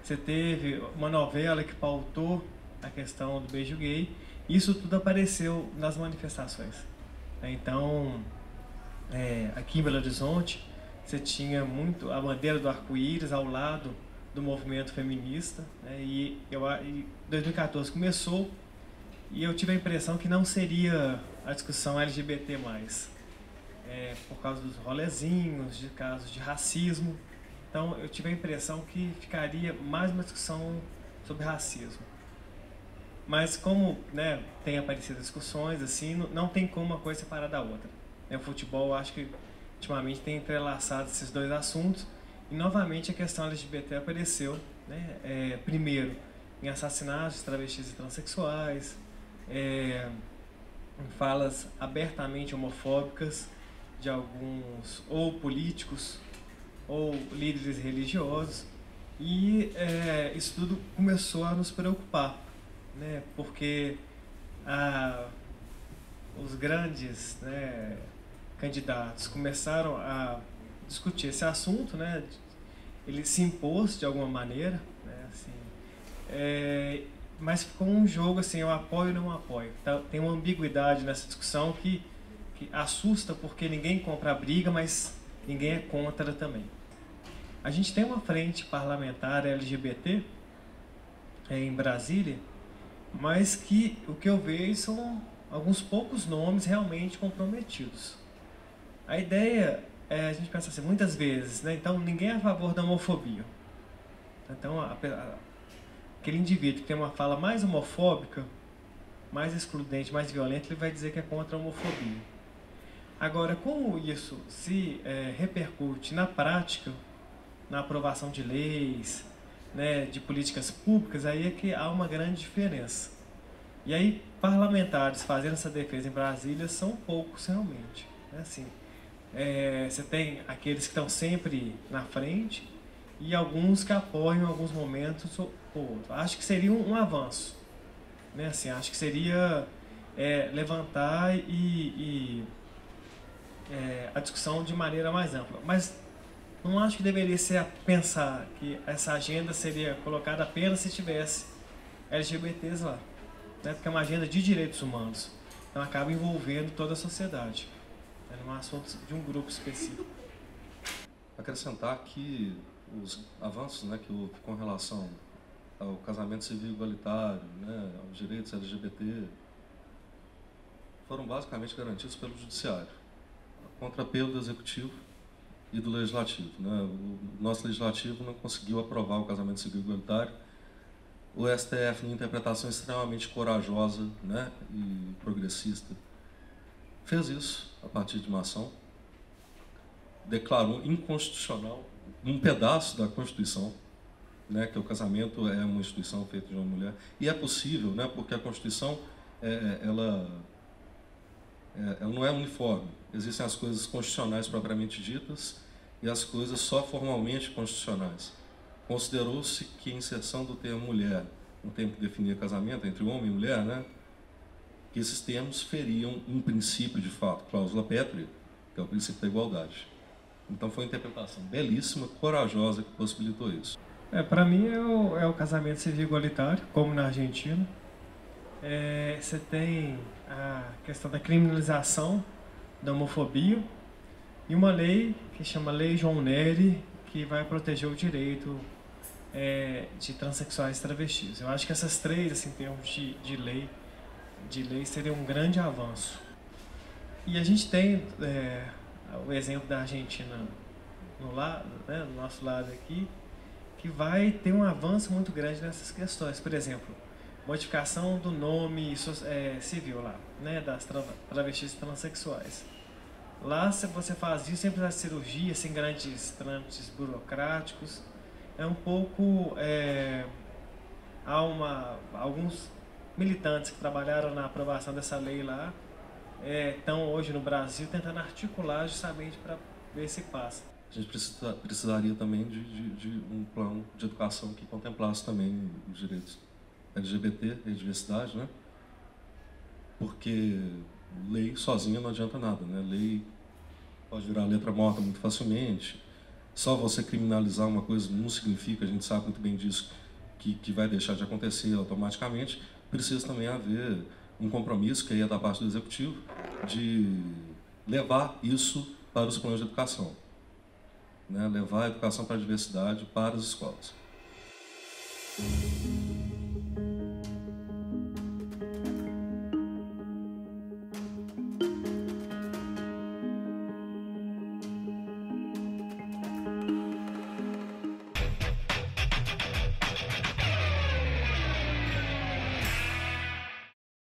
você teve uma novela que pautou a questão do beijo gay. Isso tudo apareceu nas manifestações. Então, aqui em Belo Horizonte, você tinha muito a bandeira do arco-íris ao lado do movimento feminista, né? Em 2014 começou e eu tive a impressão que não seria a discussão LGBT+, por causa dos rolezinhos, de casos de racismo. Então eu tive a impressão que ficaria mais uma discussão sobre racismo. Mas como, né, tem aparecido discussões, assim, não tem como uma coisa separar da outra. O futebol, acho que ultimamente tem entrelaçado esses dois assuntos. E novamente a questão LGBT apareceu, né, primeiro em assassinatos de travestis e transexuais, em falas abertamente homofóbicas de alguns ou políticos ou líderes religiosos. E isso tudo começou a nos preocupar, né, porque os grandes, né, candidatos começaram a discutir esse assunto, né, ele se impôs de alguma maneira, né, assim, mas ficou um jogo assim, eu apoio ou não apoio. Então, tem uma ambiguidade nessa discussão que assusta, porque ninguém compra a briga, mas ninguém é contra também. A gente tem uma frente parlamentar LGBT em Brasília, mas que o que eu vejo são alguns poucos nomes realmente comprometidos. A ideia é a gente pensar assim, muitas vezes, né? Então ninguém é a favor da homofobia. Então aquele indivíduo que tem uma fala mais homofóbica, mais excludente, mais violenta, ele vai dizer que é contra a homofobia. Agora, como isso se repercute na prática, na aprovação de leis, né, de políticas públicas, aí é que há uma grande diferença. E aí, parlamentares fazendo essa defesa em Brasília são poucos realmente. É assim, você tem aqueles que estão sempre na frente e alguns que apoiam em alguns momentos ou outro. Acho que seria um avanço, né? Assim, acho que seria levantar a discussão de maneira mais ampla. Mas não acho que deveria ser pensar que essa agenda seria colocada apenas se tivesse LGBTs lá, né? Porque é uma agenda de direitos humanos, então acaba envolvendo toda a sociedade, não é um assunto de um grupo específico. Acrescentar que os avanços, né, que houve com relação ao casamento civil igualitário, né, aos direitos LGBT, foram basicamente garantidos pelo Judiciário, a contrapelo do Executivo e do Legislativo, né? O nosso Legislativo não conseguiu aprovar o casamento civil igualitário. O STF, em interpretação extremamente corajosa, né, e progressista, fez isso a partir de uma ação, declarou inconstitucional um pedaço da Constituição, né, que o casamento é uma instituição feita de uma mulher. E é possível, né, porque a Constituição ela não é uniforme. Existem as coisas constitucionais propriamente ditas e as coisas só formalmente constitucionais. Considerou-se que a inserção do termo mulher, no termo que definia casamento entre homem e mulher, né, que esses termos feriam um princípio de fato, cláusula pétrea, que é o princípio da igualdade. Então foi uma interpretação belíssima, corajosa, que possibilitou isso. Para mim é o casamento civil igualitário, como na Argentina. Você tem a questão da criminalização da homofobia e uma lei que chama Lei João Nery, que vai proteger o direito de transexuais e travestis. Eu acho que essas três, assim, em termos de lei seriam um grande avanço. E a gente tem o exemplo da Argentina no nosso lado aqui, que vai ter um avanço muito grande nessas questões. Por exemplo, modificação do nome civil lá, né, das travestis e transexuais. Lá, se você faz isso sem precisar de cirurgia, sem grandes trâmites burocráticos, é um pouco... alguns militantes que trabalharam na aprovação dessa lei lá estão hoje no Brasil tentando articular justamente para ver se passa. A gente precisaria também de um plano de educação que contemplasse também os direitos LGBT e diversidade, né? Porque lei sozinha não adianta nada, né? Lei pode virar letra morta muito facilmente. Só você criminalizar uma coisa não significa, a gente sabe muito bem disso, que vai deixar de acontecer automaticamente. Precisa também haver um compromisso, que aí é da parte do Executivo, de levar isso para os planos de educação, né? Levar a educação para a diversidade para as escolas.